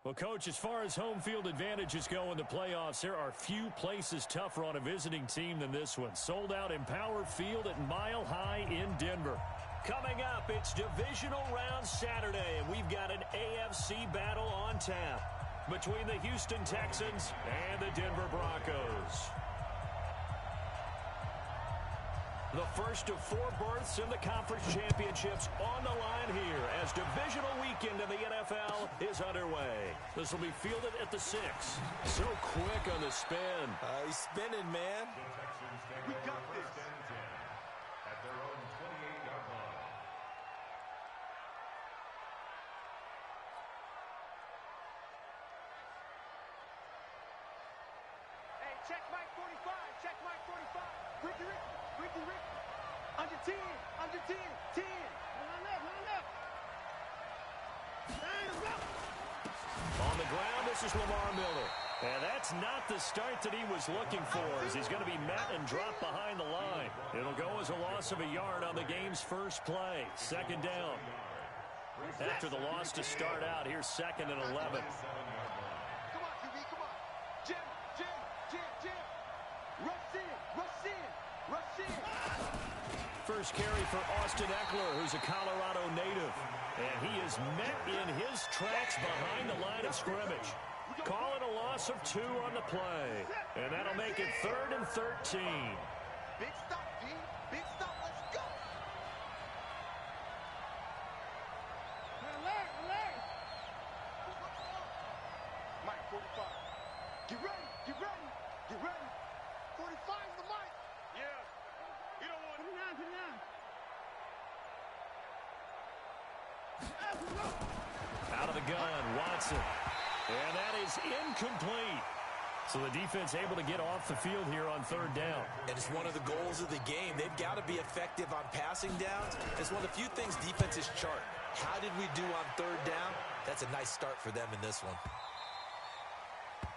Well, Coach, as far as home field advantages go in the playoffs, there are few places tougher on a visiting team than this one. Sold out Empower Field at Mile High in Denver. Coming up, it's Divisional Round Saturday, and we've got an AFC battle on tap between the Houston Texans and the Denver Broncos. The first of 4 berths in the conference championships on the line here as divisional weekend in the NFL is underway. This will be fielded at the 6. So quick on the spin. He's spinning, man. We got this. At their own 28-yard line. Hey, check Mike 45. Check Mike 45. Ricky. Under 10. 10. On the ground, this is Lamar Miller. And that's not the start that he was looking for, as he's going to be met and dropped behind the line. It'll go as a loss of a yard on the game's first play. Second down. After the loss to start out, here's 2nd and 11. Come on, QB, come on. Jim. Rush in. First carry for Austin Eckler, who's a Colorado native. And he is met in his tracks behind the line of scrimmage. Call it a loss of 2 on the play. And that'll make it 3rd and 13. Big stop, G. Big stop. Let's go. Alert. Mike 45. Get ready. 45's the mic. Yeah. You don't want Put it down. Out of the gun, Watson. And that is incomplete. So the defense able to get off the field here on 3rd down. And it's one of the goals of the game. They've got to be effective on passing downs. It's one of the few things defenses chart. How did we do on 3rd down? That's a nice start for them in this one.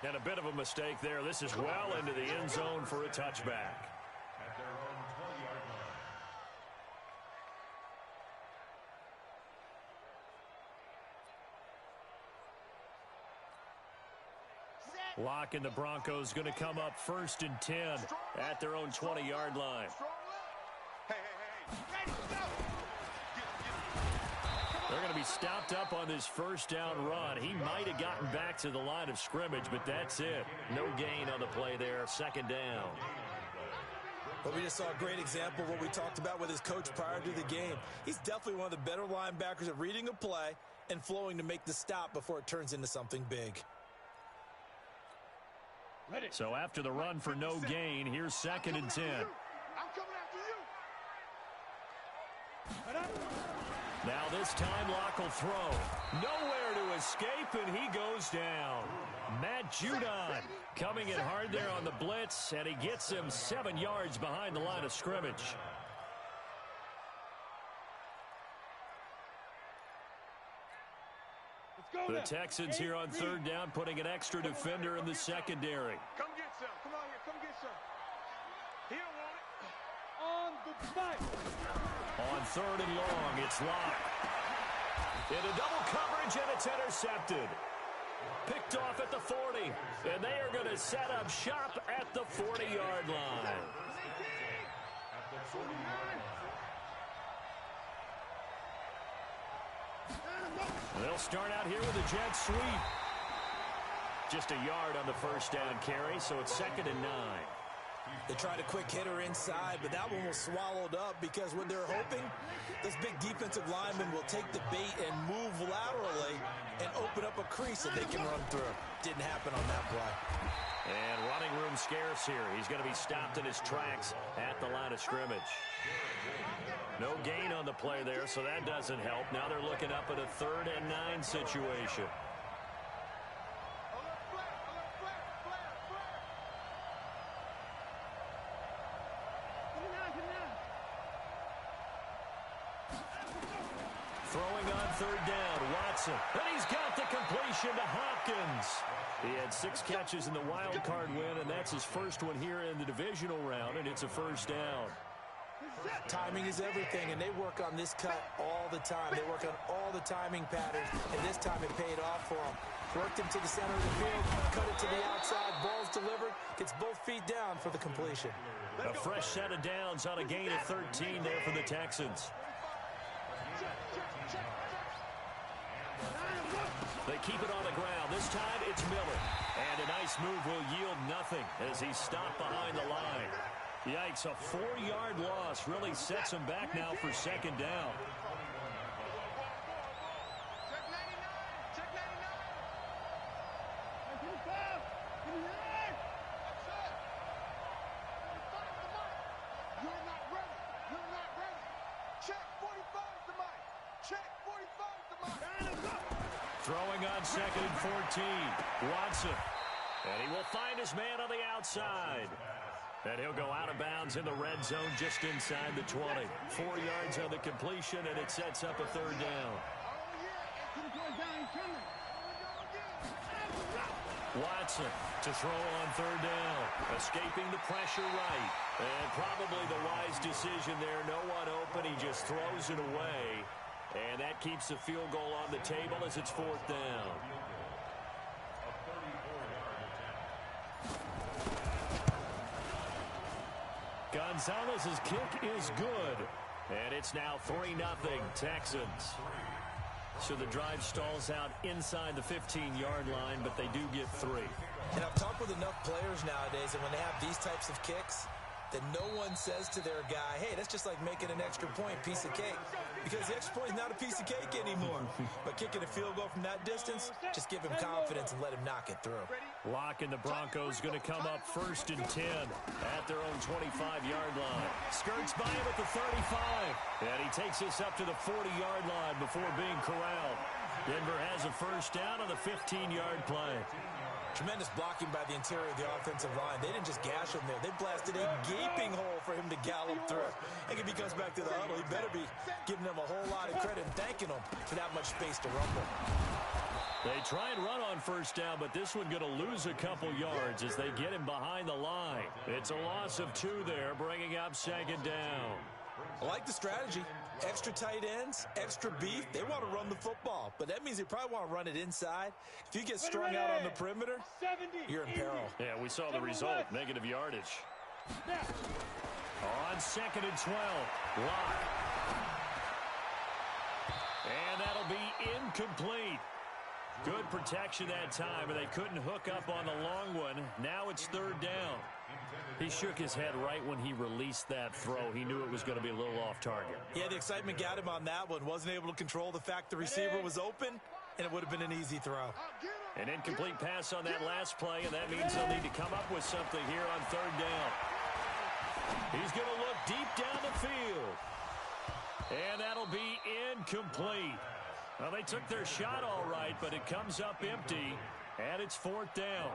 And a bit of a mistake there. This is well into the end zone for a touchback. at their own 20-yard line. Lock and the Broncos going to come up 1st and 10 at their own 20-yard line. Hey. Ready, go. They're going to be stopped up on this first down run. He might have gotten back to the line of scrimmage, but that's it. No gain on the play there. 2nd down. But we just saw a great example of what we talked about with his coach prior to the game. He's definitely one of the better linebackers at reading a play and flowing to make the stop before it turns into something big. So after the run for no gain, here's 2nd and 10. I'm coming after you. Now this time Locke will throw. Nowhere to escape, and he goes down. Matt Judon coming in hard there on the blitz, and he gets him 7 yards behind the line of scrimmage. The Texans here on 3rd down, putting an extra defender in the secondary. Come get some. Come on here. Come get some. He don't want it. On the spot. On 3rd and long, it's Locke. Into double coverage, and it's intercepted. Picked off at the 40, and they are going to set up shop at the 40-yard line. At the 40-yard line. They'll start out here with a jet sweep. Just a yard on the first down carry, so it's 2nd and 9. They tried a quick hitter inside, but that one was swallowed up because when they're hoping, this big defensive lineman will take the bait and move laterally and open up a crease that they can run through. Didn't happen on that play. And running room scarce here. He's going to be stopped in his tracks at the line of scrimmage. No gain on the play there, so that doesn't help. Now they're looking up at a 3rd and 9 situation. Throwing on 3rd down, Watson. And he's got the completion to Hopkins. He had 6 catches in the wild card win, and that's his first one here in the divisional round, and it's a 1st down. Timing is everything, and they work on this cut all the time. They work on all the timing patterns, and this time it paid off for them. Worked him to the center of the field, cut it to the outside, ball's delivered, gets both feet down for the completion. A fresh set of downs on a gain of 13 there for the Texans. They keep it on the ground. This time it's Miller. And a nice move will yield nothing as he's stopped behind the line. Yikes, a 4-yard loss really sets him back now for second down. Throwing on 2nd and 14. Watson. And he will find his man on the outside. And he'll go out of bounds in the red zone just inside the 20. 4 yards on the completion, and it sets up a third down. Watson to throw on third down. Escaping the pressure right. And probably the wise decision there. No one open. He just throws it away. And that keeps the field goal on the table as it's 4th down. Gonzalez's kick is good. And it's now 3-0 Texans. So the drive stalls out inside the 15-yard line, but they do get 3. And I've talked with enough players nowadays, and when they have these types of kicks, that no one says to their guy, hey, that's just like making an extra point, piece of cake. Because the extra point is not a piece of cake anymore. But kicking a field goal from that distance, just give him confidence and let him knock it through. Lock and the Broncos going to come up 1st and 10 at their own 25-yard line. Skirts by him at the 35. And he takes this up to the 40-yard line before being corralled. Denver has a first down on the 15-yard play. Tremendous blocking by the interior of the offensive line. They didn't just gash him there. They blasted a gaping hole for him to gallop through. I think if he comes back to the huddle, he better be giving them a whole lot of credit and thanking them for that much space to rumble. They try and run on first down, but this one going to lose a couple yards as they get him behind the line. It's a loss of 2 there, bringing up 2nd down. I like the strategy. Extra tight ends, extra beef. They want to run the football, but that means they probably want to run it inside. If you get strung out on the perimeter, you're in peril. Yeah, we saw the result, negative yardage. On 2nd and 12, Lock. And that'll be incomplete. Good protection that time, and they couldn't hook up on the long one. Now it's 3rd down. He shook his head right when he released that throw. He knew it was going to be a little off target. Yeah, the excitement got him on that one. Wasn't able to control the fact the receiver was open, and it would have been an easy throw. An incomplete pass on that last play, and that means they'll need to come up with something here on 3rd down. He's going to look deep down the field. And that'll be incomplete. Well, they took their shot all right, but it comes up empty, and it's 4th down.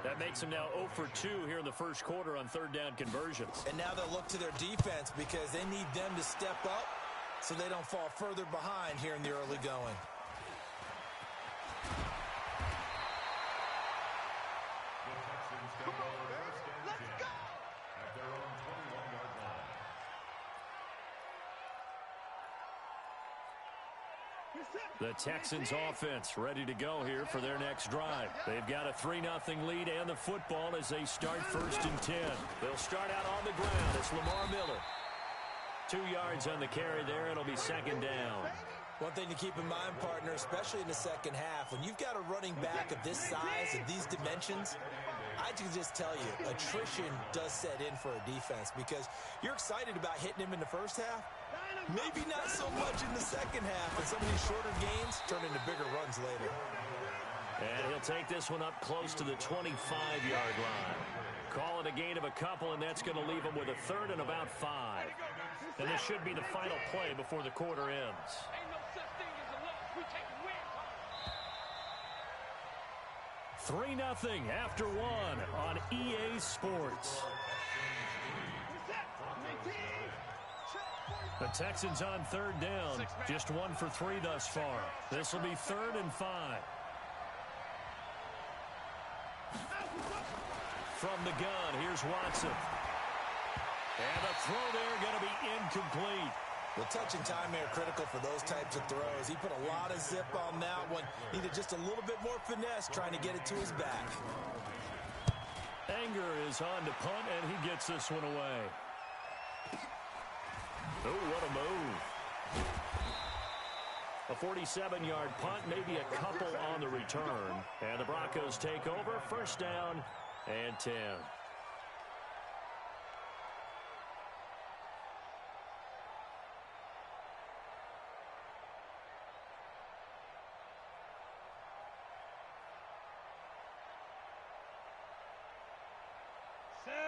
That makes them now 0 for 2 here in the first quarter on 3rd down conversions. And now they'll look to their defense because they need them to step up so they don't fall further behind here in the early going. The Texans offense ready to go here for their next drive. They've got a 3-0 lead and the football as they start 1st and 10. They'll start out on the ground. It's Lamar Miller. 2 yards on the carry there. It'll be 2nd down. One thing to keep in mind, partner, especially in the second half, when you've got a running back of this size and these dimensions, I can just tell you, attrition does set in for a defense because you're excited about hitting him in the first half. Maybe not so much in the second half, and some of these shorter gains turn into bigger runs later. And he'll take this one up close to the 25-yard line. Call it a gain of a couple, and that's going to leave him with a 3rd and about 5. And this should be the final play before the quarter ends. 3-0 after 1 on EA Sports. The Texans on 3rd down. Just 1 for 3 thus far. This will be 3rd and 5. From the gun, here's Watson. And the throw there going to be incomplete. The touch and time are critical for those types of throws. He put a lot of zip on that one. Needed just a little bit more finesse trying to get it to his back. Anger is on to punt, and he gets this one away. Oh, what a move. A 47-yard punt, maybe a couple on the return. And the Broncos take over, first down and 10.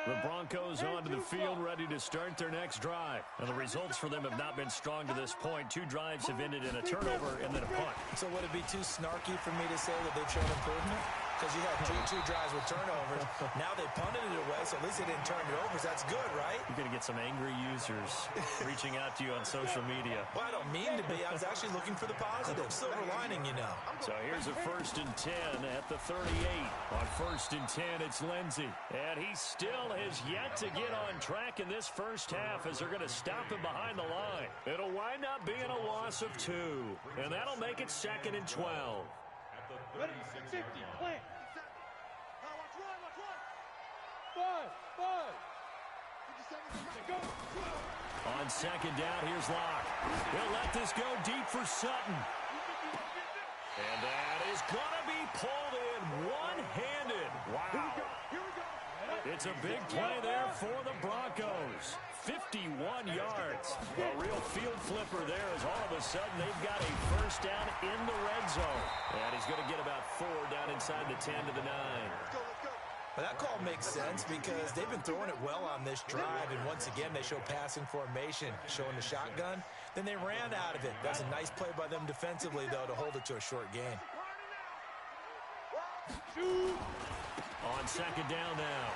The Broncos onto the field, ready to start their next drive. And the results for them have not been strong to this point. 2 drives have ended in a turnover and then a punt. So would it be too snarky for me to say that they've shown improvement? Because you had two drives with turnovers. Now they punted it away, so at least they didn't turn it over. So that's good, right? You're going to get some angry users reaching out to you on social media. Well, I don't mean to be. I was actually looking for the positive. Silver lining, you know. So here's a 1st and 10 at the 38. On 1st and 10, it's Lindsey. And he still has yet to get on track in this first half as they're going to stop him behind the line. It'll wind up being a loss of 2. And that'll make it 2nd and 12. Ready, 50, plant. Watch run. 5. Go. On 2nd down, here's Locke. He'll let this go deep for Sutton. And that is going to be pulled in one-handed. Wow. Here we go. It's a big play there for the Broncos. 51 yards. A real field flipper there as all of a sudden they've got a first down in the red zone. And he's going to get about 4 down inside the 10 to the 9. Let's go. Well, that call makes sense because they've been throwing it well on this drive, and once again they show passing formation, showing the shotgun. Then they ran out of it. That's a nice play by them defensively, though, to hold it to a short gain. On 2nd down now,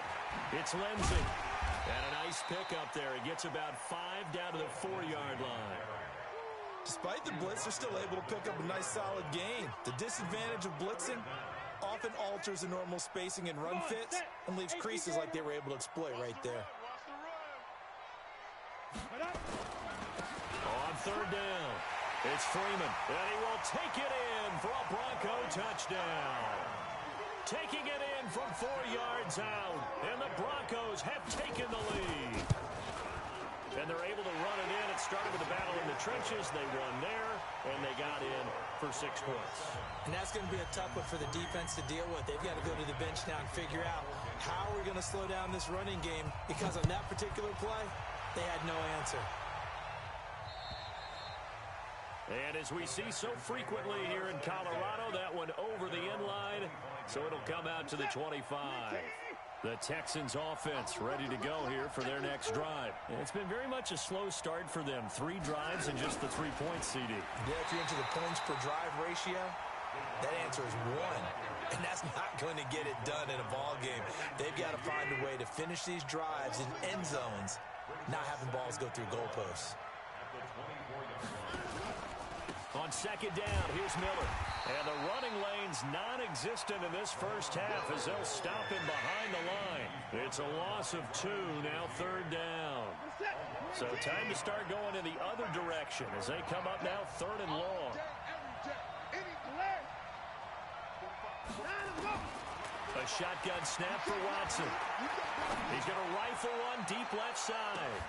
it's Lindsey. And a nice pickup there. He gets about 5 down to the 4-yard line. Despite the blitz, they're still able to pick up a nice solid gain. The disadvantage of blitzing often alters the normal spacing and run fits and leaves creases like they were able to exploit right there. On 3rd down, it's Freeman, and he will take it in for a Bronco touchdown. Taking it in from 4 yards out, and the Broncos have taken the lead. And they're able to run it in. It started with a battle in the trenches. They won there, and they got in for 6 points. And that's going to be a tough one for the defense to deal with. They've got to go to the bench now and figure out how we're going to slow down this running game, because on that particular play, they had no answer. And as we see so frequently here in Colorado, that one over the end line, so it'll come out to the 25. The Texans offense ready to go here for their next drive. And it's been very much a slow start for them. 3 drives and just the 3 points, CD. Yeah, if you're into the points per drive ratio, that answer is 1. And that's not going to get it done in a ball game. They've got to find a way to finish these drives in end zones, not having balls go through goalposts. On 2nd down, here's Miller. And the running lane's non-existent in this first half as they'll stop him behind the line. It's a loss of 2, now 3rd down. So time to start going in the other direction as they come up now 3rd and long. A shotgun snap for Watson. He's going to rifle one deep left side.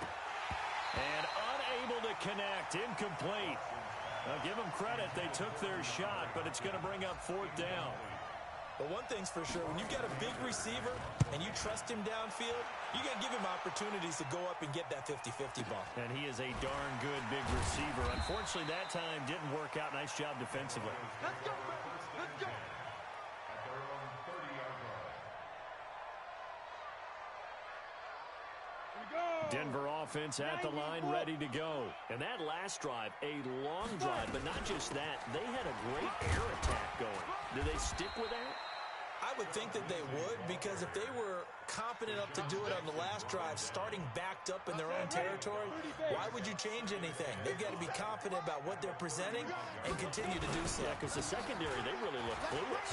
And unable to connect, incomplete. Now, give them credit. They took their shot, but it's going to bring up 4th down. But one thing's for sure, when you've got a big receiver and you trust him downfield, you got to give him opportunities to go up and get that 50-50 ball. And he is a darn good big receiver. Unfortunately, that time didn't work out. Nice job defensively. Let's go. Let's go. At their own 30-yard line. Denver offense at the line, ready to go. And that last drive, a long drive, but not just that. They had a great air attack going. Do they stick with that? I would think that they would, because if they were competent enough to do it on the last drive, starting backed up in their own territory, why would you change anything? They've got to be confident about what they're presenting and continue to do so. Yeah, because the secondary, they really look clueless.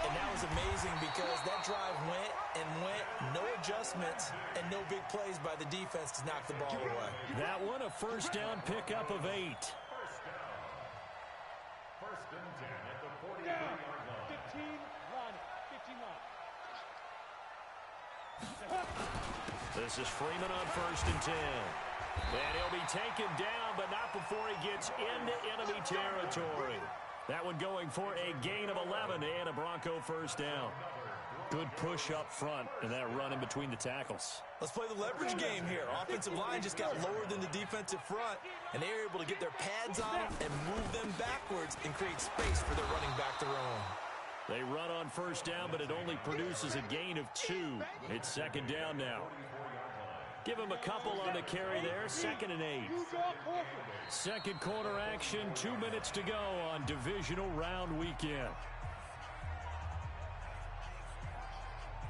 And that was amazing because that drive went and went, no adjustments, and no big plays by the defense to knock the ball away. That one, a first down pickup of 8. First and 10 at the 43-yard line. 15 line. 15 line. This is Freeman on first and 10. And he'll be taken down, but not before he gets into enemy territory. That one going for a gain of 11 and a Bronco first down. Good push up front and that run in between the tackles. Let's play the leverage game here. Offensive line just got lower than the defensive front, and they were able to get their pads on them and move them backwards and create space for their running back to roam. They run on first down, but it only produces a gain of 2. It's second down now. Give him a couple on the carry there. Second and 8. Second quarter action. 2 minutes to go on divisional round weekend.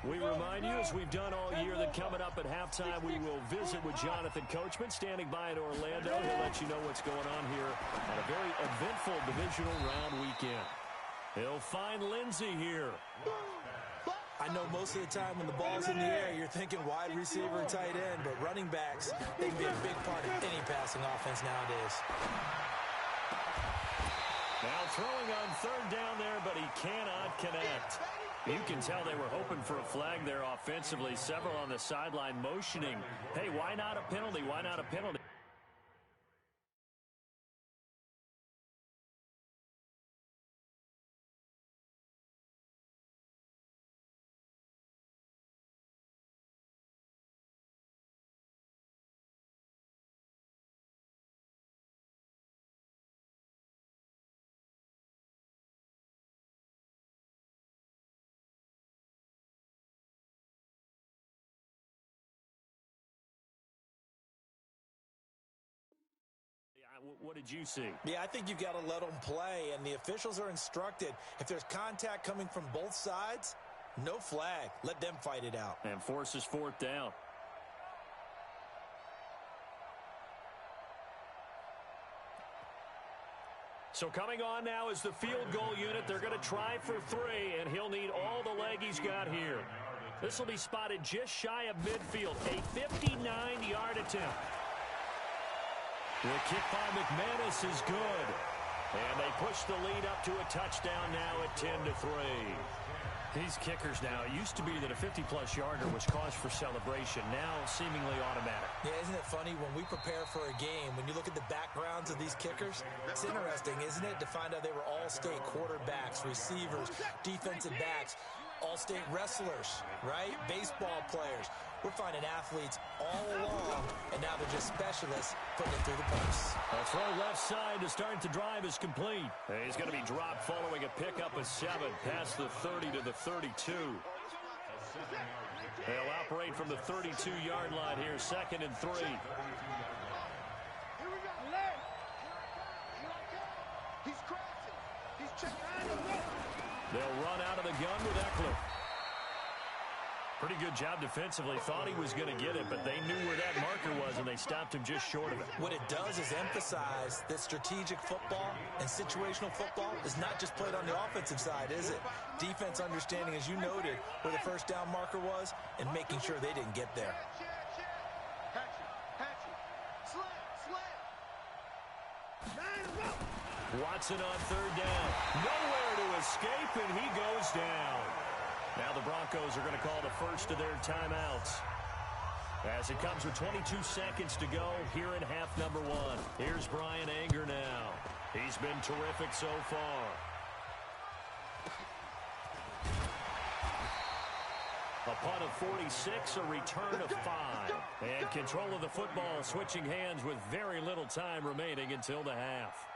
We remind you, as we've done all year, that coming up at halftime, we will visit with Jonathan Coachman, standing by in Orlando. He'll let you know what's going on here on a very eventful divisional round weekend. He'll find Lindsey here. I know most of the time when the ball's in the air, you're thinking wide receiver, tight end, but running backs, they can be a big part of any passing offense nowadays. Now throwing on third down there, but he cannot connect. You can tell they were hoping for a flag there offensively. Several on the sideline motioning. Hey, why not a penalty? Why not a penalty? What did you see? Yeah, I think you've got to let them play, and the officials are instructed. If there's contact coming from both sides, no flag. Let them fight it out. And forces fourth down. So coming on now is the field goal unit. They're going to try for 3, and he'll need all the leg he's got here. This will be spotted just shy of midfield. A 59-yard attempt. The kick by McManus is good. And they push the lead up to a touchdown now at 10-3. These kickers now, it used to be that a 50-plus yarder was cause for celebration. Now seemingly automatic. Yeah, isn't it funny when we prepare for a game, when you look at the backgrounds of these kickers, it's interesting, isn't it, to find out they were all-state quarterbacks, receivers, defensive backs, all-state wrestlers, right? Baseball players. We're finding athletes all along, and now they're just specialists putting it through the posts. A throw left side to start the drive is complete. He's going to be dropped following a pickup of 7 past the 30 to the 32. They'll operate from the 32-yard line here, second and 3. He's crossing. He's checking. They'll run out of the gun with Eckler. Pretty good job defensively. Thought he was going to get it, but they knew where that marker was, and they stopped him just short of it. What it does is emphasize that strategic football and situational football is not just played on the offensive side, is it? Defense understanding, as you noted, where the first down marker was and making sure they didn't get there. Watson on third down. Nowhere to escape, and he goes down. Now the Broncos are going to call the first of their timeouts. As it comes with 22 seconds to go here in half number 1. Here's Brian Anger now. He's been terrific so far. A punt of 46, a return of 5. And control of the football switching hands with very little time remaining until the half.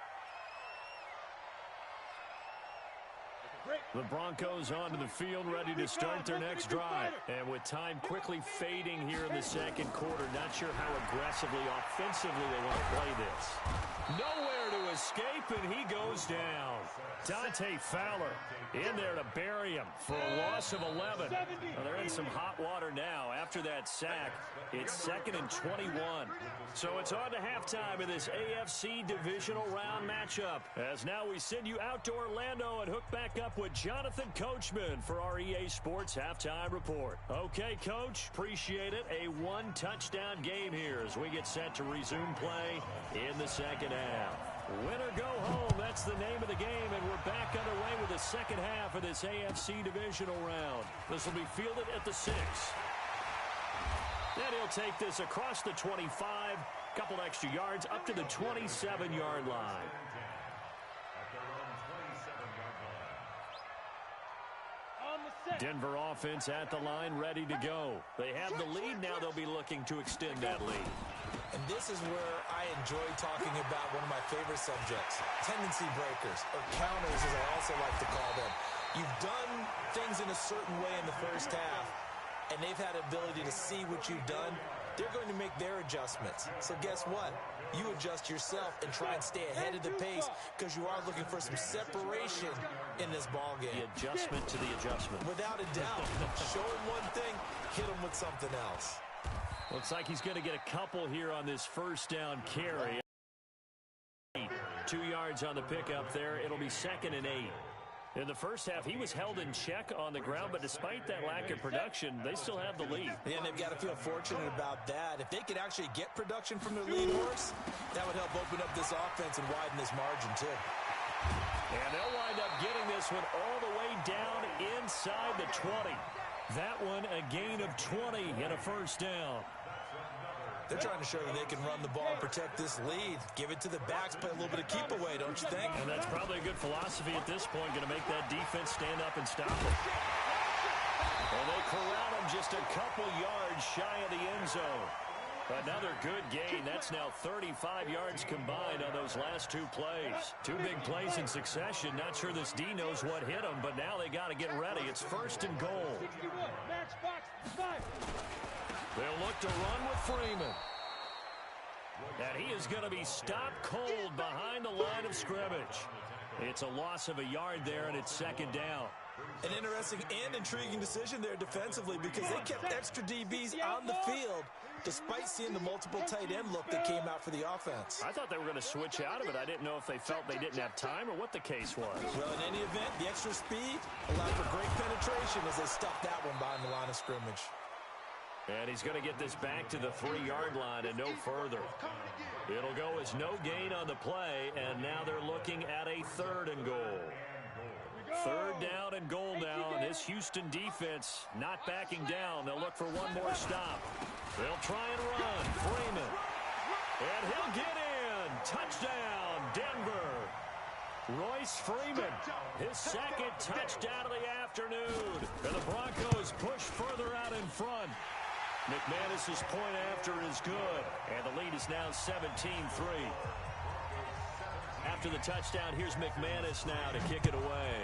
The Broncos onto the field, ready to start their next drive. And with time quickly fading here in the second quarter, not sure how aggressively, offensively they want to play this. Nowhere to escape, and he goes down. Dante Fowler in there to bury him for a loss of 11. Well, they're in some hot water now. After that sack, it's 2nd and 21. So it's on to halftime in this AFC divisional round matchup. As now we send you out to Orlando and hook back up with Jonathan Coachman for our EA Sports Halftime Report. Okay, Coach, appreciate it. A one-touchdown game here as we get set to resume play in the second half. Win or go home, that's the name of the game, and we're back underway with the second half of this AFC divisional round. This will be fielded at the 6. Then he'll take this across the 25, couple extra yards up to the 27-yard line. Denver offense at the line, ready to go. They have the lead. Now they'll be looking to extend that lead. And this is where I enjoy talking about one of my favorite subjects, tendency breakers, or counters as I also like to call them. You've done things in a certain way in the first half, and they've had the ability to see what you've done. They're going to make their adjustments. So guess what? You adjust yourself and try and stay ahead of the pace because you are looking for some separation in this ball game. The adjustment to the adjustment. Without a doubt. Show him one thing, hit him with something else. Looks like he's going to get a couple here on this first down carry. 2 yards on the pickup there. It'll be 2nd and 8. In the first half, he was held in check on the ground, but despite that lack of production, they still have the lead. Yeah, and they've got to feel fortunate about that. If they could actually get production from their lead horse, that would help open up this offense and widen this margin, too. And they'll wind up getting this one all the way down inside the 20. That one a gain of 20 and a first down. They're trying to show that they can run the ball and protect this lead. Give it to the backs, play a little bit of keep away, don't you think? And that's probably a good philosophy at this point, going to make that defense stand up and stop it. Well, they corral him just a couple yards shy of the end zone. Another good gain. That's now 35 yards combined on those last 2 plays. 2 big plays in succession. Not sure this D knows what hit him, but now they got to get ready. It's 1st and goal. They'll look to run with Freeman. And he is going to be stopped cold behind the line of scrimmage. It's a loss of a yard there, and it's 2nd down. An interesting and intriguing decision there defensively because they kept extra DBs on the field despite seeing the multiple tight end look that came out for the offense. I thought they were going to switch out of it. I didn't know if they felt they didn't have time or what the case was. Well, in any event, the extra speed allowed for great penetration as they stuffed that one behind the line of scrimmage. And he's going to get this back to the 3-yard line and no further. It'll go as no gain on the play, and now they're looking at a 3rd and goal. 3rd down and goal now, and this Houston defense not backing down. They'll look for one more stop. They'll try and run. Freeman. And he'll get in. Touchdown, Denver. Royce Freeman, his 2nd touchdown of the afternoon. And the Broncos push further out in front. McManus's point after is good, and the lead is now 17-3. After the touchdown, here's McManus now to kick it away.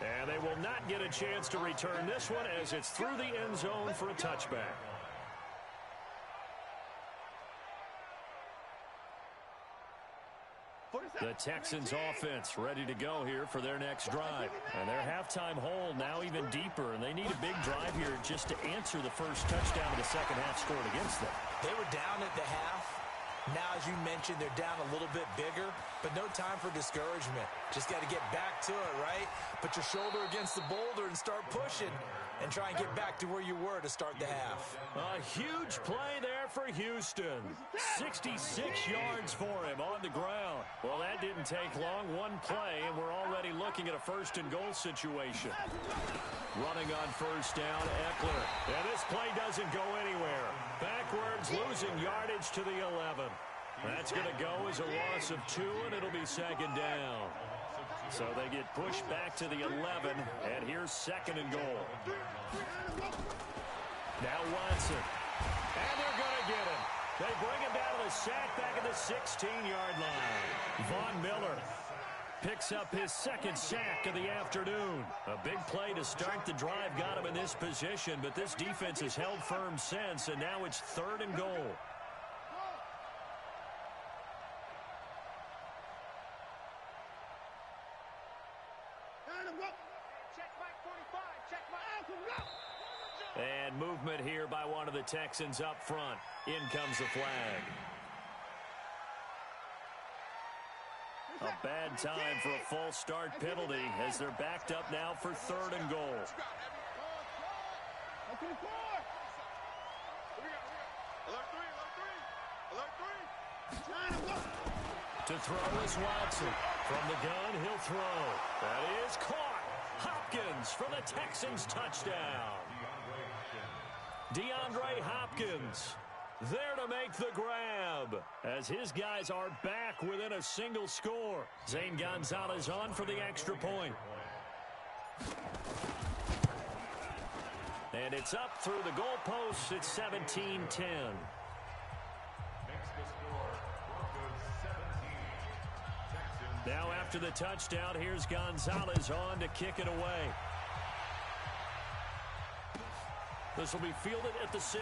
And they will not get a chance to return this one as it's through the end zone for a touchback. The Texans offense ready to go here for their next drive. And their halftime hole now even deeper, and they need a big drive here just to answer the first touchdown of the second half scored against them. They were down at the half. Now, as you mentioned, they're down a little bit bigger, but no time for discouragement. Just got to get back to it, right? Put your shoulder against the boulder and start pushing and try and get back to where you were to start the half. A huge play there for Houston. 66 yards for him on the ground. Well, that didn't take long. One play, and we're already looking at a 1st and goal situation. Running on 1st down, Eckler. And this play doesn't go anywhere. Backwards, losing yardage to the 11. That's going to go as a loss of 2, and it'll be 2nd down. So they get pushed back to the 11, and here's 2nd and goal. Now Watson. And they're going to get him. They bring him down to the sack back at the 16-yard line. Von Miller picks up his second sack of the afternoon. A big play to start the drive got him in this position, but this defense has held firm since, and now it's 3rd and goal. And movement here by one of the Texans up front. In comes the flag. A bad time for a false start penalty as they're backed up now for 3rd and goal. To throw is Watson. From the gun, he'll throw. That is caught. Hopkins for the Texans touchdown. DeAndre Hopkins there to make the grab as his guys are back within a single score. Zane Gonzalez on for the extra point. And it's up through the goalposts. It's 17-10. Now after the touchdown, here's Gonzalez on to kick it away. This will be fielded at the 6.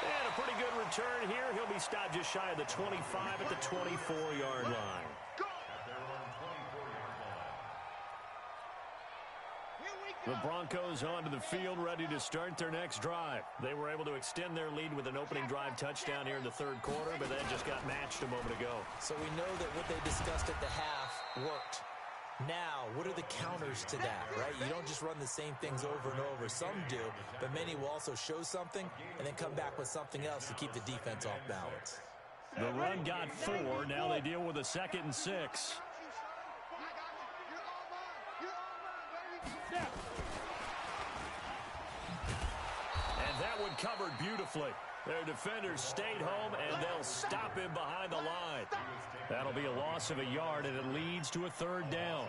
And a pretty good return here. He'll be stopped just shy of the 25 at the 24-yard line. The Broncos onto the field, ready to start their next drive. They were able to extend their lead with an opening drive touchdown here in the 3rd quarter, but that just got matched a moment ago. So we know that what they discussed at the half worked. Now, what are the counters to that, right? You don't just run the same things over and over. Some do, but many will also show something and then come back with something else to keep the defense off balance. The run got 4. Now they deal with a 2nd and 6. And that one covered beautifully. Their defenders stayed home, and they'll stop him behind the line. That'll be a loss of a yard, and it leads to a 3rd down.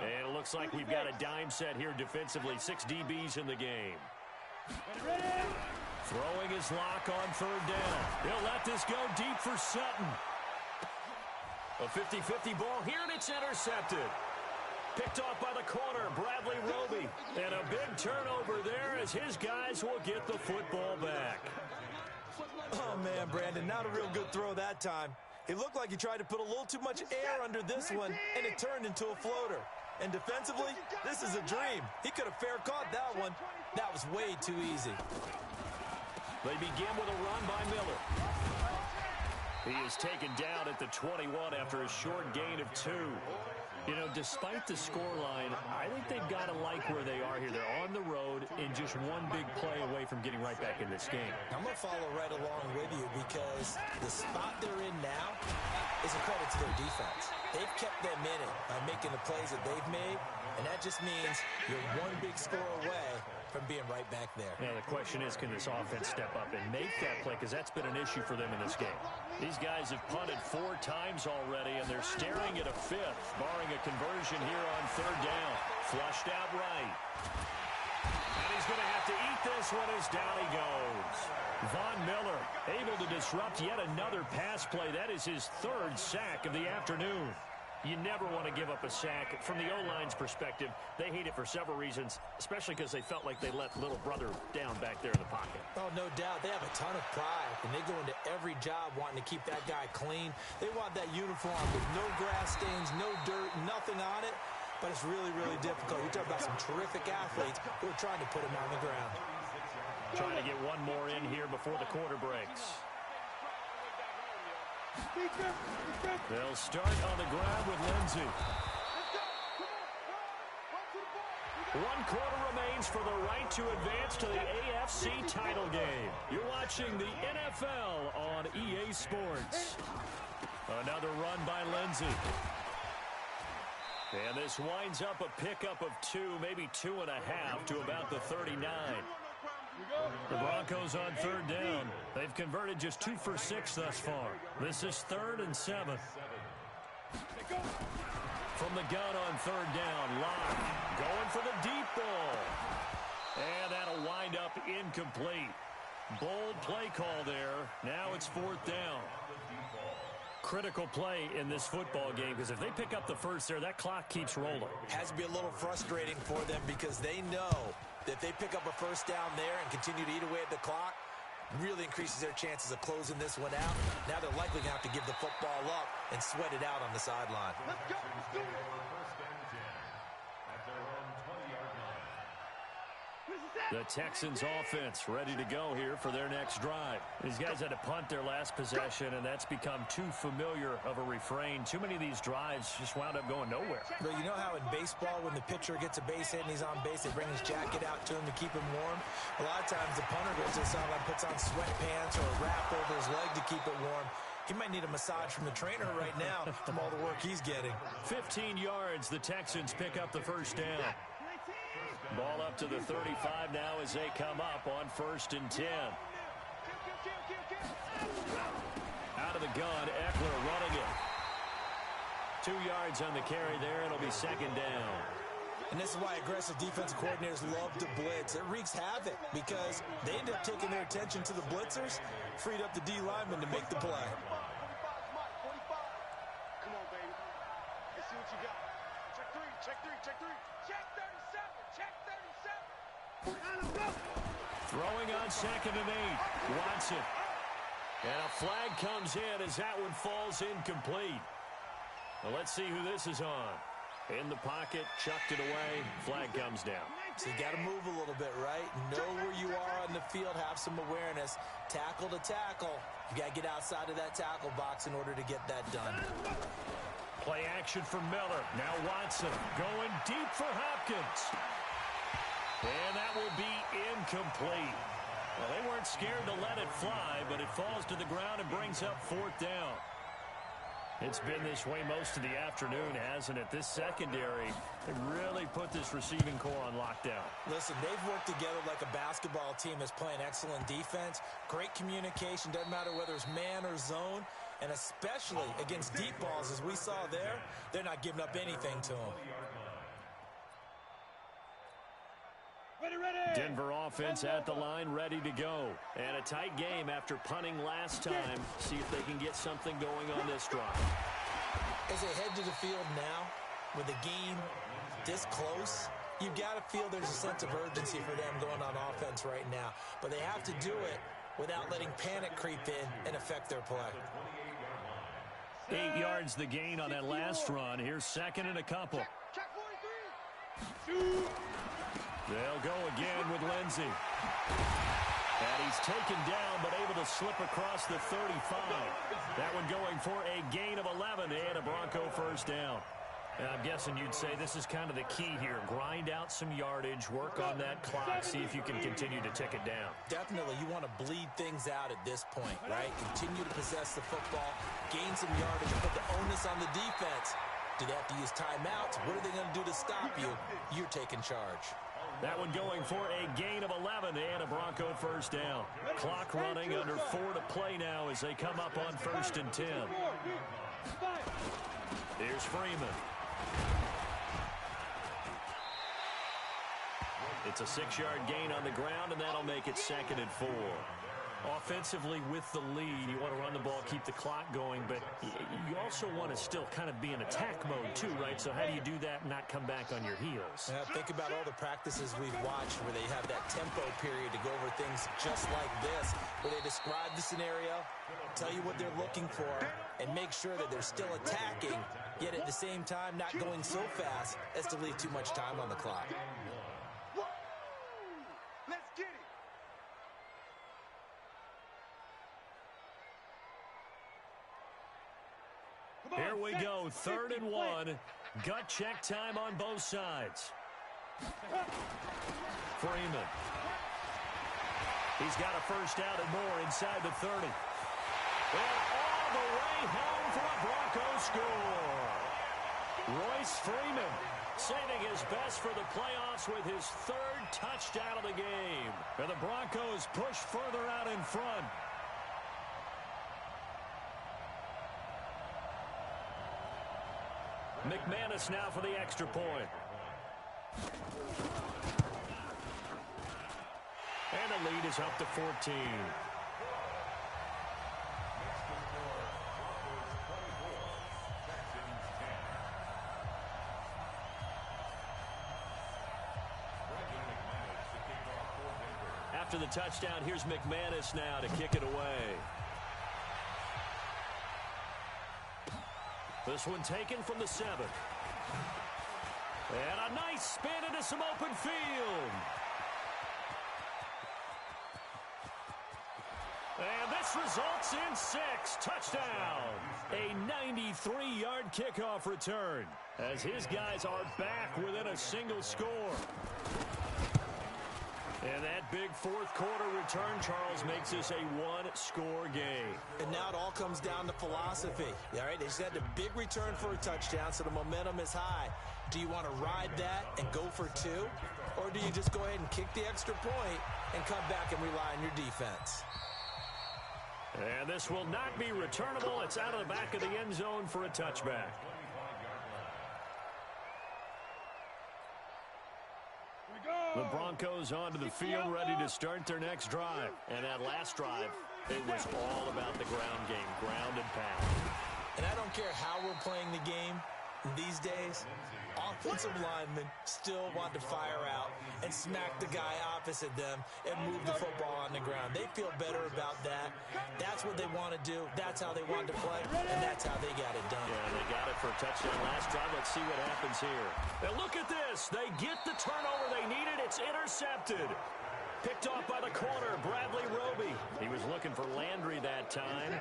And it looks like we've got a dime set here defensively. 6 DBs in the game. Throwing his lock on 3rd down. He'll let this go deep for Sutton. A 50-50 ball here, and it's intercepted. Picked off by the corner, Bradley Roby. And a big turnover there as his guys will get the football back. Oh, man, Brandon, not a real good throw that time. It looked like he tried to put a little too much air under this one, and it turned into a floater. And defensively, this is a dream. He could have fair caught that one. That was way too easy. They begin with a run by Miller. He is taken down at the 21 after a short gain of 2. You know, despite the scoreline, I think they've got to like where they are here. They're on the road and just one big play away from getting right back in this game. I'm going to follow right along with you because the spot they're in now is a credit to their defense. They've kept them in it by making the plays that they've made, and that just means you're one big score away from being right back there. Yeah, the question is, can this offense step up and make that play? Because that's been an issue for them in this game. These guys have punted 4 times already, and they're staring at a 5th, barring a conversion here on 3rd down. Flushed out right. And he's going to have to eat this one as down he goes. Von Miller able to disrupt yet another pass play. That is his 3rd sack of the afternoon. You never want to give up a sack. From the O-line's perspective, they hate it for several reasons, especially because they felt like they let little brother down back there in the pocket. Oh, no doubt. They have a ton of pride, and they go into every job wanting to keep that guy clean. They want that uniform with no grass stains, no dirt, nothing on it, but it's really, really difficult. You're talking about some terrific athletes who are trying to put him on the ground. Trying to get one more in here before the quarter breaks. They'll start on the ground with Lindsey. 1 quarter remains for the right to advance to the AFC title game. You're watching the NFL on EA Sports. Another run by Lindsey. And this winds up a pickup of 2, maybe 2.5 to about the 39. The Broncos on 3rd down. They've converted just 2 for 6 thus far. This is 3rd and 7. From the gun on 3rd down, Locke going for the deep ball. And that'll wind up incomplete. Bold play call there. Now it's 4th down. Critical play in this football game because if they pick up the first there, that clock keeps rolling. Has to be a little frustrating for them because they know that if they pick up a first down there and continue to eat away at the clock, really increases their chances of closing this one out. Now they're likely going to have to give the football up and sweat it out on the sideline. Let's go. Let's do it. First and 10 at their own 20-yard line. The Texans offense ready to go here for their next drive. These guys had to punt their last possession, and that's become too familiar of a refrain. Too many of these drives just wound up going nowhere. But you know how in baseball, when the pitcher gets a base hit and he's on base, they bring his jacket out to him to keep him warm? A lot of times the punter goes to the sideline, puts on sweatpants or a wrap over his leg to keep it warm. He might need a massage from the trainer right now from all the work he's getting. 15 yards, the Texans pick up the first down. Ball up to the 35 now as they come up on 1st and 10. Out of the gun, Eckler running it. 2 yards on the carry there. It'll be 2nd down. And this is why aggressive defensive coordinators love to blitz. It wreaks havoc because they end up taking their attention to the blitzers, freed up the D lineman to make the play. 45, come on, baby. Let's see what you got. Check 3, check 3, check 3. Check 37, check 37. Throwing on 2nd and 8. Watson. And a flag comes in as that one falls incomplete. Well, let's see who this is on. In the pocket, chucked it away. Flag comes down. So you got to move a little bit, right? Know where you are on the field, have some awareness. Tackle to tackle. You got to get outside of that tackle box in order to get that done. Play action for Miller. Now Watson going deep for Hopkins. And that will be incomplete. Well, they weren't scared to let it fly, but it falls to the ground and brings up 4th down. It's been this way most of the afternoon, hasn't it? This secondary, they really put this receiving core on lockdown. Listen, they've worked together like a basketball team that's playing excellent defense. Great communication, doesn't matter whether it's man or zone. And especially against deep balls, as we saw there, they're not giving up anything to them. Denver offense at the line, ready to go. And a tight game after punting last time. See if they can get something going on this drive. As they head to the field now, with the game this close, you've got to feel there's a sense of urgency for them going on offense right now. But they have to do it without letting panic creep in and affect their play. 8 yards the gain on that last run. Here's 2nd and a couple. Check 43. They'll go again with Lindsey. And he's taken down, but able to slip across the 35. That one going for a gain of 11 and a Bronco first down. And I'm guessing you'd say this is kind of the key here. Grind out some yardage, work on that clock, see if you can continue to tick it down. Definitely, you want to bleed things out at this point, right? Continue to possess the football, gain some yardage, put the onus on the defense. Do they have to use timeouts? What are they going to do to stop you? You're taking charge. That one going for a gain of 11 and a Bronco first down. Clock running, under 4 to play now as they come up on 1st and 10. Here's Freeman. It's a 6-yard gain on the ground, and that'll make it 2nd and 4. Offensively with the lead, you want to run the ball, keep the clock going, but you also want to still kind of be in attack mode too, right? So how do you do that and not come back on your heels? Think about all the practices we've watched where they have that tempo period to go over things just like this, where they describe the scenario, tell you what they're looking for, and make sure that they're still attacking, yet at the same time not going so fast as to leave too much time on the clock. Let's get it. Here we go, 3rd and 1. Gut check time on both sides. Freeman. He's got a first down and more inside the 30. And all the way home for a Bronco score. Royce Freeman saving his best for the playoffs with his 3rd touchdown of the game. And the Broncos push further out in front. McManus now for the extra point. And the lead is up to 14. After the touchdown, here's McManus now to kick it away. This one taken from the 7. And a nice spin into some open field. And this results in 6. Touchdown. A 93-yard kickoff return as his guys are back within a single score. And that big fourth quarter return, Charles, makes this a one-score game. And now it all comes down to philosophy. All right, they just had a big return for a touchdown, so the momentum is high. Do you want to ride that and go for 2? Or do you just go ahead and kick the extra point and come back and rely on your defense? And this will not be returnable. It's out of the back of the end zone for a touchback. The Broncos onto the field, ready to start their next drive. And that last drive, it was all about the ground game, ground and pound. And I don't care how we're playing the game these days, offensive linemen still want to fire out and smack the guy opposite them and move the football on the ground. They feel better about that. That's what they want to do. That's how they want to play, and that's how they got it done. Yeah, they got it for a touchdown last drive. Let's see what happens here. And look at this. They get the turnover they needed. It's intercepted. Picked off by the corner, Bradley Roby. He was looking for Landry that time.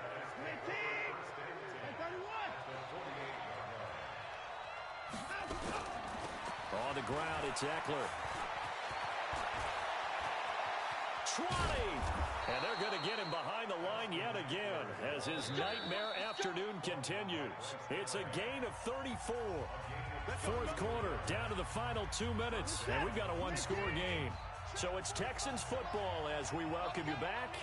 On the ground, it's Eckler. 20! And they're going to get him behind the line yet again as his nightmare afternoon continues. It's a gain of 34. Fourth quarter, down to the final 2 minutes, and we've got a one-score game. So it's Texans football as we welcome you back.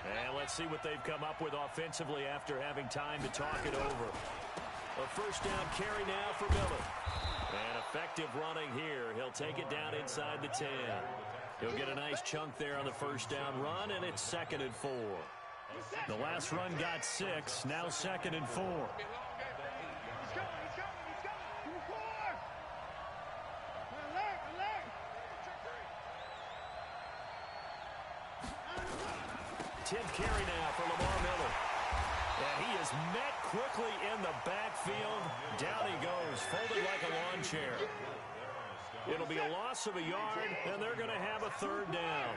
And let's see what they've come up with offensively after having time to talk it over. A first down carry now for Miller. And effective running here. He'll take it down inside the 10. He'll get a nice chunk there on the first down run, and it's 2nd and 4. The last run got 6, now 2nd and 4. Tenth carry now for Lamar Miller. And he is met quickly in the backfield. Down he goes, folded like a lawn chair. It'll be a loss of a yard, and they're going to have a third down.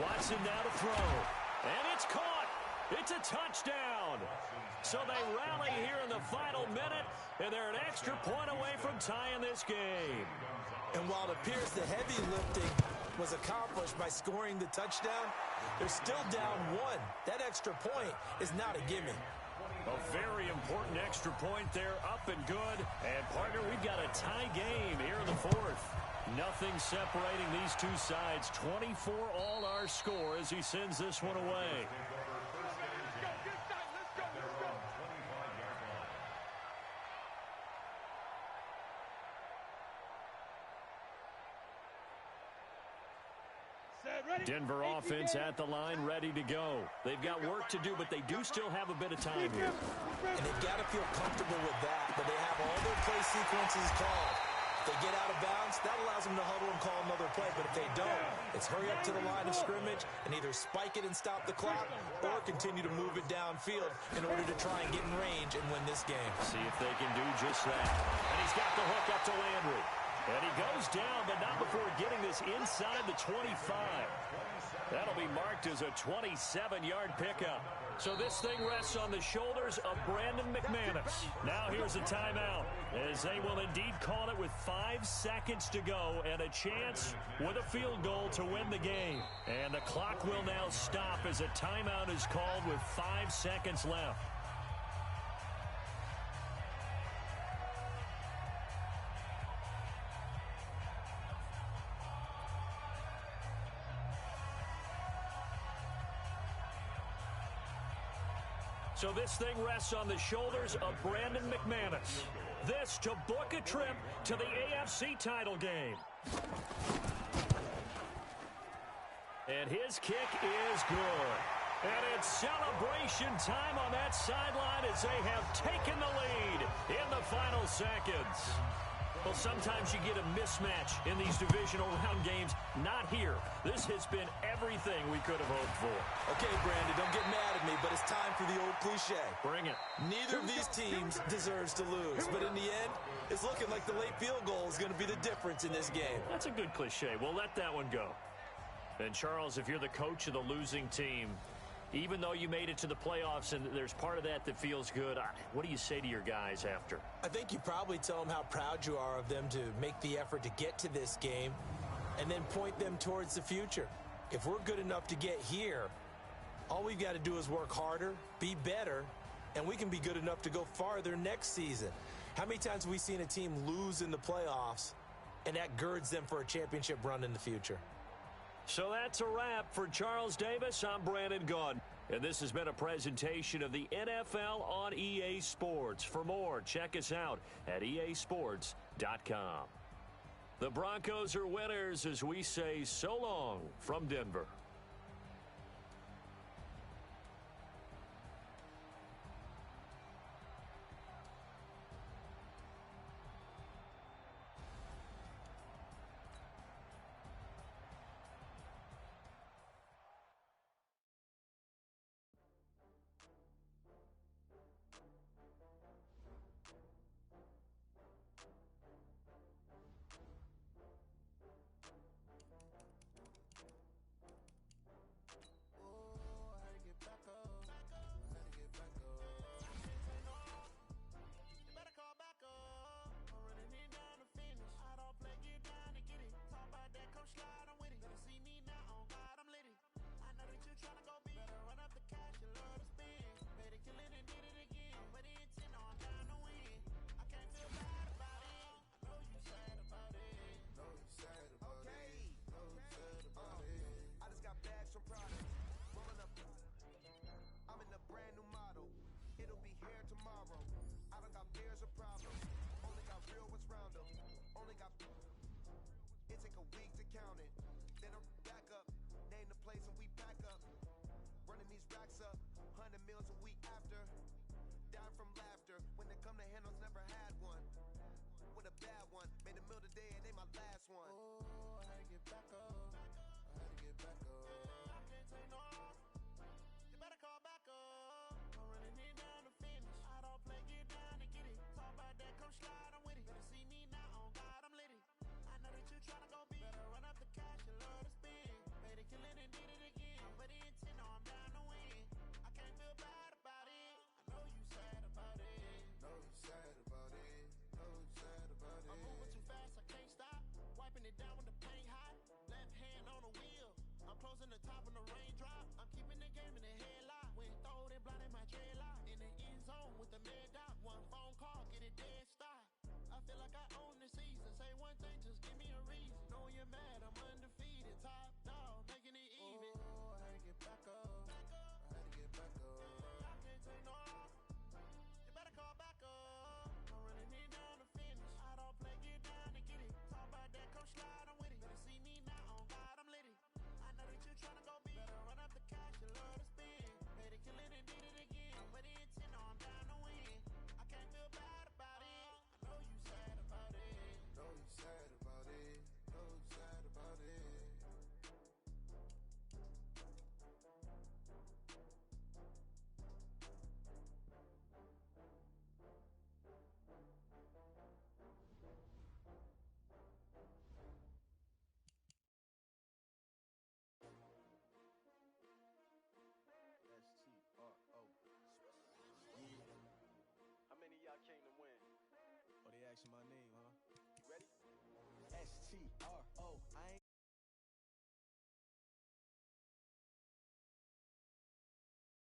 Watson now to throw. And it's caught. It's a touchdown. So they rally here in the final minute, and they're an extra point away from tying this game. And while it appears the heavy lifting was accomplished by scoring the touchdown, they're still down 1. That extra point is not a gimme. A very important extra point there, up and good. And, partner, we've got a tie game here in the fourth. Nothing separating these two sides. 24 all our score as he sends this one away. Denver offense at the line, ready to go. They've got work to do, but they do still have a bit of time here. And they've got to feel comfortable with that, but they have all their play sequences called. If they get out of bounds, that allows them to huddle and call another play, but if they don't, it's hurry up to the line of scrimmage and either spike it and stop the clock or continue to move it downfield in order to try and get in range and win this game. See if they can do just that. And he's got the hook up to Landry. And he goes down, but not before getting this inside the 25. That'll be marked as a 27-yard pickup. So this thing rests on the shoulders of Brandon McManus. Now here's a timeout, as they will indeed call it with 5 seconds to go and a chance with a field goal to win the game. And the clock will now stop as a timeout is called with 5 seconds left. So this thing rests on the shoulders of Brandon McManus. This to book a trip to the AFC title game. And his kick is good. And it's celebration time on that sideline as they have taken the lead in the final seconds. Well, sometimes you get a mismatch in these divisional round games. Not here. This has been everything we could have hoped for. Okay, Brandon, don't get mad at me, but it's time for the old cliche. Bring it. Neither of these teams deserves to lose, but in the end, it's looking like the late field goal is going to be the difference in this game. That's a good cliche. We'll let that one go. And, Charles, if you're the coach of the losing team, even though you made it to the playoffs and there's part of that feels good, what do you say to your guys after? I think you probably tell them how proud you are of them to make the effort to get to this game and then point them towards the future. If we're good enough to get here, all we've got to do is work harder, be better, and we can be good enough to go farther next season. How many times have we seen a team lose in the playoffs, and that girds them for a championship run in the future? So that's a wrap. For Charles Davis, I'm Brandon Gunn. And this has been a presentation of the NFL on EA Sports. For more, check us out at easports.com. The Broncos are winners as we say so long from Denver. My name, huh? You ready? S-T-R-O, I ain't